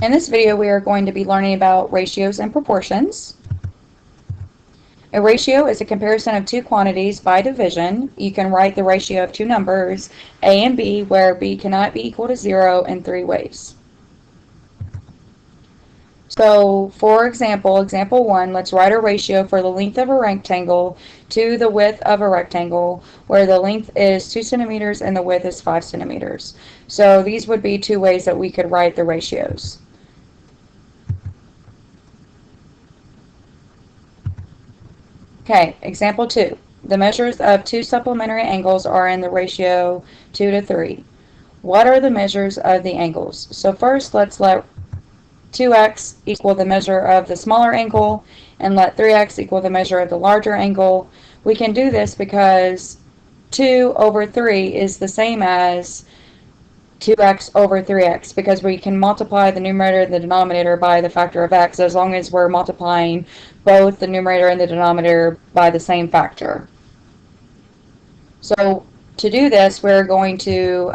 In this video, we are going to be learning about ratios and proportions. A ratio is a comparison of two quantities by division. You can write the ratio of two numbers, A and B, where B cannot be equal to 0 in three ways. So, for example, example 1, let's write a ratio for the length of a rectangle to the width of a rectangle, where the length is 2 centimeters and the width is 5 centimeters. So these would be two ways that we could write the ratios. Okay, example 2. The measures of two supplementary angles are in the ratio 2 to 3. What are the measures of the angles? So first, let's let 2x equal the measure of the smaller angle, and let 3x equal the measure of the larger angle. We can do this because 2 over 3 is the same as 2x over 3x, because we can multiply the numerator and the denominator by the factor of x as long as we're multiplying both the numerator and the denominator by the same factor. So to do this, we're going to,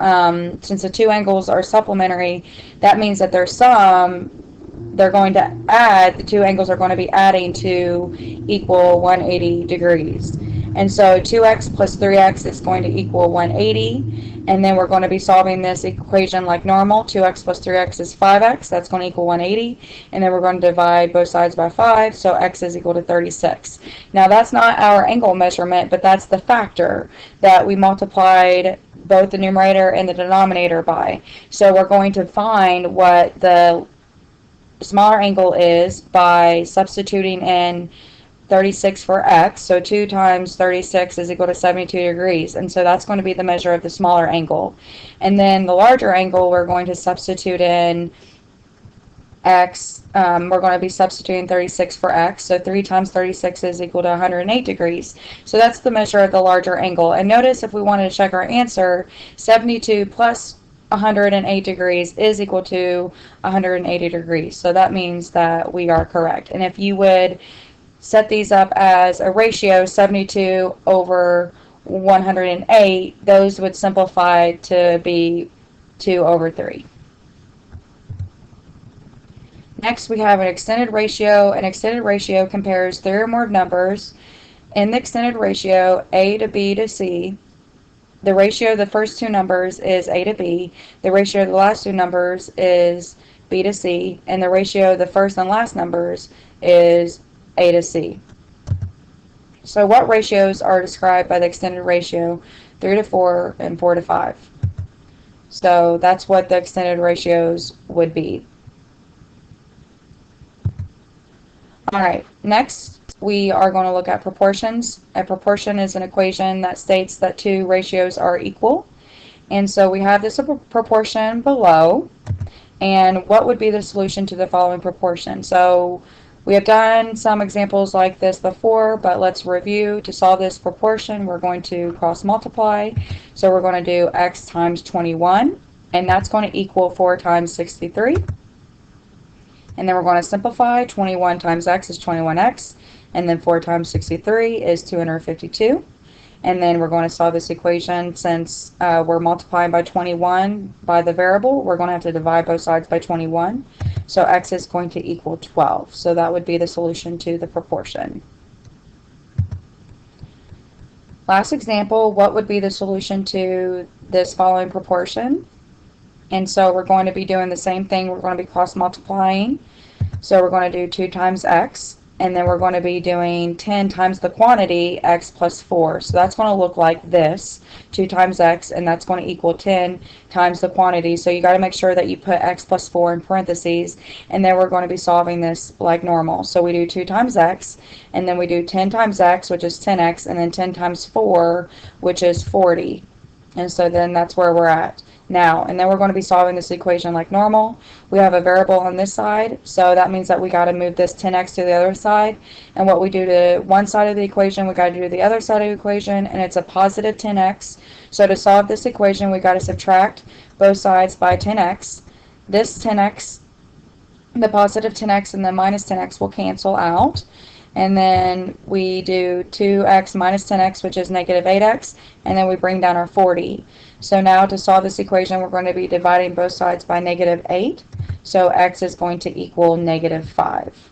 since the two angles are supplementary, that means that their sum, they're going to add, the two angles are going to be adding to equal 180 degrees. And so 2x plus 3x is going to equal 180. And then we're going to be solving this equation like normal. 2x plus 3x is 5x. That's going to equal 180. And then we're going to divide both sides by 5. So x is equal to 36. Now that's not our angle measurement, but that's the factor that we multiplied both the numerator and the denominator by. So we're going to find what the smaller angle is by substituting in 36 for x, so 2 times 36 is equal to 72 degrees, and so that's going to be the measure of the smaller angle. And then the larger angle, we're going to substitute in x, we're going to be substituting 36 for x, so 3 times 36 is equal to 108 degrees. So that's the measure of the larger angle. And notice if we wanted to check our answer, 72 plus 108 degrees is equal to 180 degrees. So that means that we are correct. And if you would set these up as a ratio, 72 over 108, those would simplify to be 2 over 3. Next, we have an extended ratio. An extended ratio compares three or more numbers. In the extended ratio, A to B to C, the ratio of the first two numbers is A to B, the ratio of the last two numbers is B to C, and the ratio of the first and last numbers is A to C. So what ratios are described by the extended ratio? 3 to 4 and 4 to 5. So that's what the extended ratios would be. Alright, next we are going to look at proportions. A proportion is an equation that states that two ratios are equal. And so we have this proportion below. And what would be the solution to the following proportion? So we have done some examples like this before, but let's review. To solve this proportion, we're going to cross multiply. So we're going to do x times 21, and that's going to equal 4 times 63. And then we're going to simplify. 21 times x is 21x, and then 4 times 63 is 252. And then we're going to solve this equation. Since we're multiplying by 21 by the variable, we're going to have to divide both sides by 21. So x is going to equal 12. So that would be the solution to the proportion. Last example, what would be the solution to this following proportion? And so we're going to be doing the same thing. We're going to be cross multiplying. So we're going to do 2 times x. And then we're going to be doing 10 times the quantity, x plus 4. So that's going to look like this, 2 times x, and that's going to equal 10 times the quantity. So you got to make sure that you put x plus 4 in parentheses, and then we're going to be solving this like normal. So we do 2 times x, and then we do 10 times x, which is 10x, and then 10 times 4, which is 40. And so then that's where we're at now. And then we're going to be solving this equation like normal. We have a variable on this side, so that means that we got to move this 10x to the other side. And what we do to one side of the equation, we got to do to the other side of the equation, and it's a positive 10x. So to solve this equation, we got to subtract both sides by 10x. This 10x, the positive 10x and the minus 10x will cancel out. And then we do 2x minus 10x, which is negative 8x, and then we bring down our 40. So now to solve this equation, we're going to be dividing both sides by negative 8. So x is going to equal negative 5.